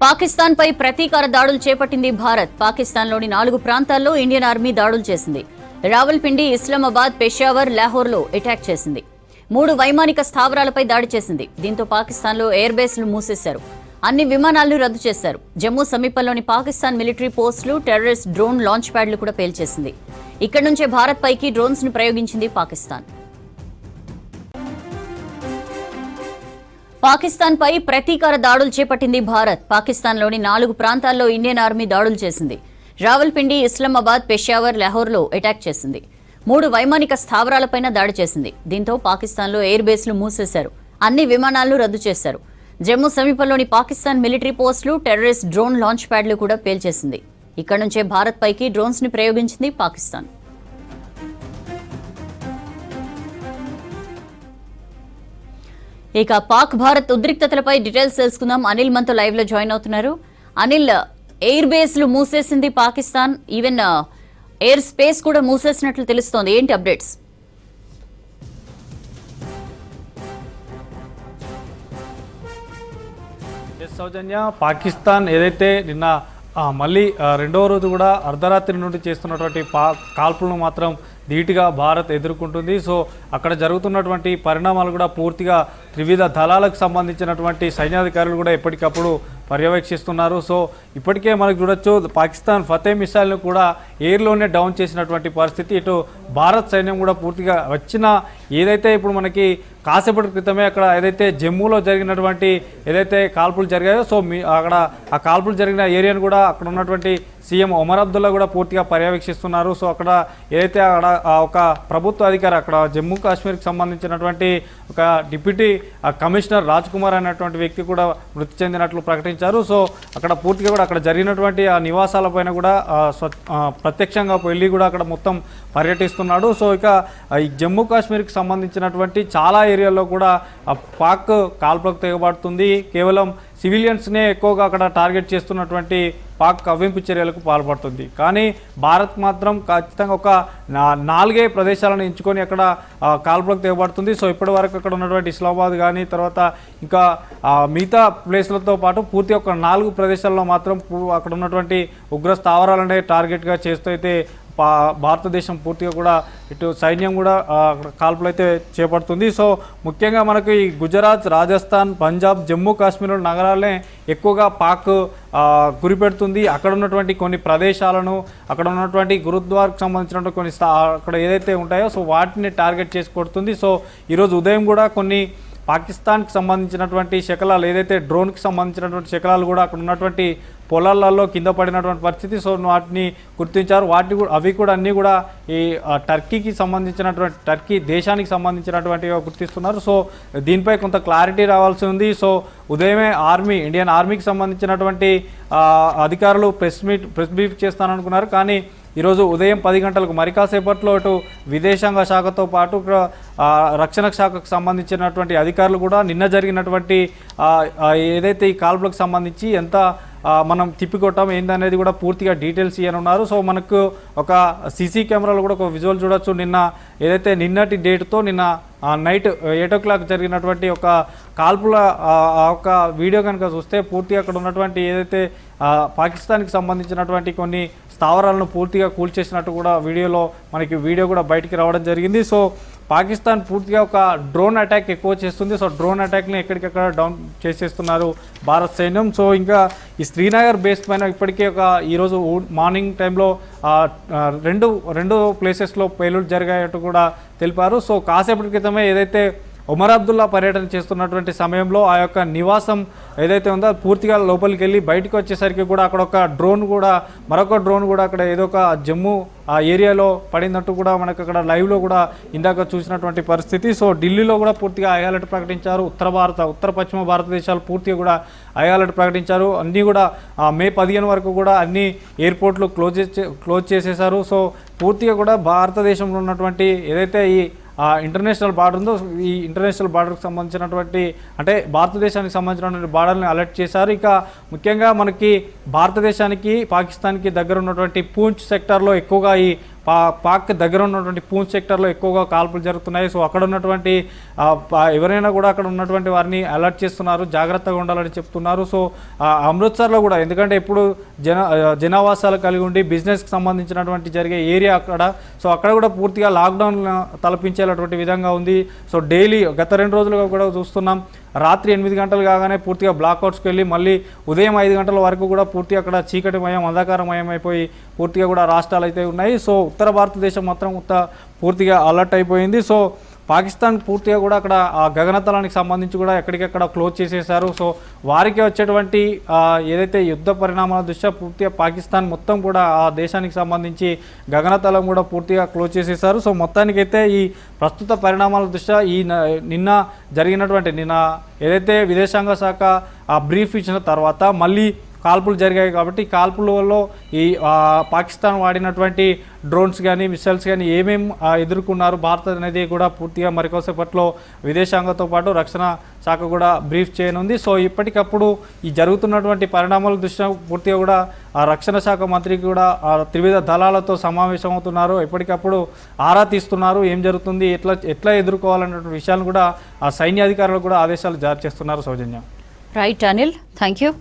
పాకిస్తాన్ పై ప్రతీకార దాడులు చేపట్టింది భారత్. పాకిస్తాన్లోని 4 ప్రాంతాల్లో ఇండియన్ ఆర్మీ దాడులు చేసింది. రావల్పిండి, ఇస్లామాబాద్, పెషావర్, లాహోర్లో అటాక్ చేసింది. 3 వైమానిక స్థావరాలపై దాడి చేసింది. దీంతో పాకిస్తాన్లో ఎయిర్ బేస్లు మూసేశారు. అన్ని విమానాలను రద్దు చేశారు. జమ్మూ సమీపంలోని పాకిస్తాన్ మిలిటరీ పోస్టులు, టెర్రరిస్ట్ డ్రోన్ లాంచ్ ప్యాడ్లు కూడా పేల్చేసింది. ఇక్కడి నుంచే భారత్ పైకి డ్రోన్స్ ను ప్రయోగించింది పాకిస్తాన్. పాకిస్తాన్ పై ప్రతీకార దాడులు చేపట్టింది భారత్. పాకిస్తాన్లోని 4 ప్రాంతాల్లో ఇండియన్ ఆర్మీ దాడులు చేసింది. రావల్పిండి, ఇస్లామాబాద్, పెషావర్, లాహోర్లో అటాక్ చేసింది. 3 వైమానిక స్థావరాలపైన దాడి చేసింది. దీంతో పాకిస్తాన్లో ఎయిర్ బేస్లు మూసేశారు. అన్ని విమానాలను రద్దు చేశారు. జమ్మూ సమీపంలోని పాకిస్తాన్ మిలిటరీ పోస్టులు, టెర్రరిస్ట్ డ్రోన్ లాంచ్ ప్యాడ్లు కూడా పేల్చేసింది. ఇక్కడి నుంచే భారత్ పైకి డ్రోన్స్ ని ప్రయోగించింది పాకిస్తాన్. ఇక పాక్ భారత్ ఉద్రిక్తతలపై డీటెయిల్స్ తెలుసుకుందాం. అనిల్ మనతో లైవ్ లో జాయిన్ అవుతున్నారు. అనిల్, ఎయిర్ బేస్లు మూసేసింది పాకిస్తాన్, ఈవెన్ ఎయిర్ స్పేస్ కూడా మూసేసినట్లు తెలుస్తోంది. ఏంటి అప్డేట్స్? సౌజన్య, పాకిస్తాన్ ఏదైతే నిన్న మళ్ళీ రెండవ రోజు కూడా అర్ధరాత్రి నుండి చేస్తున్నటువంటి కాల్పులను మాత్రం ధీటుగా భారత్ ఎదుర్కొంటుంది. సో అక్కడ జరుగుతున్నటువంటి పరిణామాలు కూడా పూర్తిగా త్రివిధ దళాలకు సంబంధించినటువంటి సైన్యాధికారులు కూడా ఎప్పటికప్పుడు పర్యవేక్షిస్తున్నారు. సో ఇప్పటికే మనకు చూడొచ్చు, పాకిస్తాన్ ఫతే మిసైల్ను కూడా ఎయిర్లోనే డౌన్ చేసినటువంటి పరిస్థితి. ఇటు భారత్ సైన్యం కూడా పూర్తిగా వచ్చిన ఏదైతే ఇప్పుడు మనకి కాసేపటి క్రితమే అక్కడ ఏదైతే జమ్మూలో జరిగినటువంటి ఏదైతే కాల్పులు జరిగాయో, సో అక్కడ ఆ కాల్పులు జరిగిన ఏరియాను కూడా అక్కడ ఉన్నటువంటి సీఎం ఒమర్ అబ్దుల్లా కూడా పూర్తిగా పర్యవేక్షిస్తున్నారు. సో అక్కడ ఏదైతే అక్కడ ఒక ప్రభుత్వ అధికారి, అక్కడ జమ్మూ కాశ్మీర్కి సంబంధించినటువంటి ఒక డిప్యూటీ కమిషనర్ రాజ్ కుమార్ అనేటువంటి వ్యక్తి కూడా మృతి చెందినట్లు ప్రకటించారు. సో అక్కడ పూర్తిగా కూడా అక్కడ జరిగినటువంటి ఆ నివాసాలపైన కూడా ప్రత్యక్షంగా వెళ్ళి కూడా అక్కడ మొత్తం పర్యటిస్తున్నాడు. సో ఇక ఈ జమ్మూ కాశ్మీర్కి సంబంధించినటువంటి చాలా ఏరియాల్లో కూడా పాక్ కాల్పులకు తెగబడుతుంది. కేవలం సివిలియన్స్నే ఎక్కువగా అక్కడ టార్గెట్ చేస్తున్నటువంటి పాక్ కవ్వింపు చర్యలకు పాల్పడుతుంది. కానీ భారత్ మాత్రం ఖచ్చితంగా ఒక 4 ప్రదేశాలను ఎంచుకొని అక్కడ కాల్పులకు తెగబడుతుంది. సో ఇప్పటి వరకు అక్కడ ఉన్నటువంటి ఇస్లామాబాద్ కానీ, తర్వాత ఇంకా మిగతా ప్లేస్లతో పాటు పూర్తి ఒక 4 ప్రదేశాల్లో మాత్రం అక్కడ ఉన్నటువంటి ఉగ్ర స్థావరాలనే టార్గెట్గా చేస్తూ అయితే భారతదేశం పూర్తిగా కూడా ఇటు సైన్యం కూడా కాల్పులు అయితే చేపడుతుంది. సో ముఖ్యంగా మనకు ఈ గుజరాత్, రాజస్థాన్, పంజాబ్, జమ్మూ కాశ్మీర్ నగరాలనే ఎక్కువగా పాక్ గురిపెడుతుంది. అక్కడ ఉన్నటువంటి కొన్ని ప్రదేశాలను, అక్కడ ఉన్నటువంటి గురుద్వార్కు సంబంధించినటువంటి కొన్ని అక్కడ ఏదైతే ఉంటాయో సో వాటిని టార్గెట్ చేసి కొడుతుంది. సో ఈరోజు ఉదయం కూడా కొన్ని పాకిస్తాన్కి సంబంధించినటువంటి శకలాలు, ఏదైతే డ్రోన్కి సంబంధించినటువంటి శకలాలు కూడా అక్కడ ఉన్నటువంటి పొలాలలో కింద పడినటువంటి పరిస్థితి. సో వాటిని గుర్తించారు. అవి కూడా అన్నీ కూడా ఈ టర్కీకి సంబంధించినటువంటి, టర్కీ దేశానికి సంబంధించినటువంటిగా గుర్తిస్తున్నారు. సో దీనిపై కొంత క్లారిటీ రావాల్సి ఉంది. సో ఉదయమే ఇండియన్ ఆర్మీకి సంబంధించినటువంటి అధికారులు ప్రెస్ బ్రీఫ్ చేస్తాననుకున్నారు. కానీ ఈరోజు ఉదయం 10 గంటలకు మరి కాసేపట్లో అటు విదేశాంగ శాఖతో పాటు రక్షణ శాఖకు సంబంధించినటువంటి అధికారులు కూడా నిన్న జరిగినటువంటి ఏదైతే ఈ కాల్పులకు సంబంధించి ఎంత మనం తిప్పికొట్టాం ఏందనేది కూడా పూర్తిగా డీటెయిల్స్ ఇవ్వనున్నారు. సో మనకు ఒక సీసీ కెమెరాలో కూడా ఒక విజువల్ చూడొచ్చు. నిన్నటి డేట్తో నిన్న నైట్ 8 o'clock జరిగినటువంటి ఒక కాల్పుల ఒక వీడియో కనుక చూస్తే పూర్తిగా అక్కడ ఉన్నటువంటి ఏదైతే పాకిస్తాన్కి సంబంధించినటువంటి కొన్ని స్థావరాలను పూర్తిగా కూల్చేసినట్టు కూడా మనకి వీడియో కూడా బయటికి రావడం జరిగింది. సో పాకిస్తాన్ పూర్తిగా ఒక డ్రోన్ అటాక్ ఎక్కువ చేస్తుంది. సో డ్రోన్ అటాక్ని ఎక్కడికెక్కడ డౌన్ చేసేస్తున్నారు భారత్ సైన్యం. సో ఇంకా ఈ శ్రీనగర్ బేస్ పైన ఇప్పటికే ఈరోజు మార్నింగ్ టైంలో రెండు ప్లేసెస్లో పేలుడు జరిగాయట్టు కూడా తెలిపారు. సో కాసేపటి క్రితమే ఏదైతే ఒమర్ అబ్దుల్లా పర్యటన చేస్తున్నటువంటి సమయంలో ఆ యొక్క నివాసం ఏదైతే ఉందో పూర్తిగా లోపలికి వెళ్ళి బయటకు వచ్చేసరికి కూడా అక్కడ మరొక డ్రోన్ కూడా అక్కడ ఏదో ఒక జమ్మూ ఆ ఏరియాలో పడినట్టు కూడా మనకు అక్కడ లైవ్లో కూడా ఇందాక చూసినటువంటి పరిస్థితి. సో ఢిల్లీలో కూడా పూర్తిగా హై అలర్ట్ ప్రకటించారు. ఉత్తర పశ్చిమ భారతదేశాలు పూర్తిగా కూడా హై అలర్ట్ ప్రకటించారు. అన్నీ కూడా మే 15 వరకు కూడా అన్ని ఎయిర్పోర్ట్లు క్లోజ్ చేసేశారు. సో పూర్తిగా కూడా భారతదేశంలో ఉన్నటువంటి ఏదైతే ఈ ఇంటర్నేషనల్ బార్డర్ ఉందో ఈ ఇంటర్నేషనల్ బార్డర్కి సంబంధించినటువంటి, అంటే భారతదేశానికి సంబంధించినటువంటి బార్డర్ని అలర్ట్ చేశారు. ఇక ముఖ్యంగా మనకి భారతదేశానికి పాకిస్తాన్కి దగ్గర ఉన్నటువంటి పూంచ్ సెక్టార్లో ఎక్కువగా ఈ పాక్ దగ్గర ఉన్నటువంటి పూంచ్ సెక్టర్లో ఎక్కువగా కాల్పులు జరుగుతున్నాయి. సో అక్కడ ఉన్నటువంటి ఎవరైనా కూడా అక్కడ ఉన్నటువంటి వారిని అలర్ట్ చేస్తున్నారు, జాగ్రత్తగా ఉండాలని చెప్తున్నారు. సో అమృత్సర్లో కూడా, ఎందుకంటే ఇప్పుడు జనావాసాలు కలిగి ఉండి బిజినెస్కి సంబంధించినటువంటి జరిగే ఏరియా అక్కడ, సో అక్కడ కూడా పూర్తిగా లాక్డౌన్ తలపించేటటువంటి విధంగా ఉంది. సో డైలీ గత 2 రోజులుగా కూడా చూస్తున్నాం, రాత్రి 8 గంటలు కాగానే పూర్తిగా బ్లాక్అవుట్స్కి వెళ్ళి మళ్ళీ ఉదయం 5 గంటల వరకు కూడా పూర్తిగా అక్కడ చీకటిమయం, అంధకారమయం అయిపోయి పూర్తిగా కూడా రాష్ట్రాలు అయితే ఉన్నాయి. సో ఉత్తర భారతదేశం మొత్తం పూర్తిగా అలర్ట్ అయిపోయింది. సో పాకిస్తాన్ పూర్తిగా కూడా అక్కడ ఆ గగనతలానికి సంబంధించి కూడా ఎక్కడికెక్కడ క్లోజ్ చేసేశారు. సో వారికి వచ్చేటువంటి ఏదైతే యుద్ధ పరిణామాల దృష్ట్యా పూర్తిగా పాకిస్తాన్ మొత్తం కూడా ఆ దేశానికి సంబంధించి గగనతలం కూడా పూర్తిగా క్లోజ్ చేసేశారు. సో మొత్తానికైతే ఈ ప్రస్తుత పరిణామాల దృష్ట్యా నిన్న ఏదైతే విదేశాంగ శాఖ ఆ బ్రీఫ్ ఇచ్చిన తర్వాత మళ్ళీ కాల్పులు జరిగాయి. కాబట్టి కాల్పులలో ఈ పాకిస్తాన్ వాడినటువంటి డ్రోన్స్ కానీ మిసైల్స్ కానీ ఏమేమి ఎదుర్కొన్నారు భారత్ అనేది కూడా పూర్తిగా మరికొసేపట్లో విదేశాంగతో పాటు రక్షణ శాఖ కూడా బ్రీఫ్ చేయనుంది. సో ఇప్పటికప్పుడు ఈ జరుగుతున్నటువంటి పరిణామాల దృష్ట్యా పూర్తిగా కూడా ఆ రక్షణ శాఖ మంత్రికి కూడా త్రివిధ దళాలతో సమావేశమవుతున్నారు, ఎప్పటికప్పుడు ఆరా తీస్తున్నారు, ఏం జరుగుతుంది, ఎట్లా ఎదుర్కోవాలన్నటువంటి విషయాలను కూడా ఆ సైన్యాధికారులకు కూడా ఆదేశాలు జారీ చేస్తున్నారు. Soujanya. Right Anil, thank you.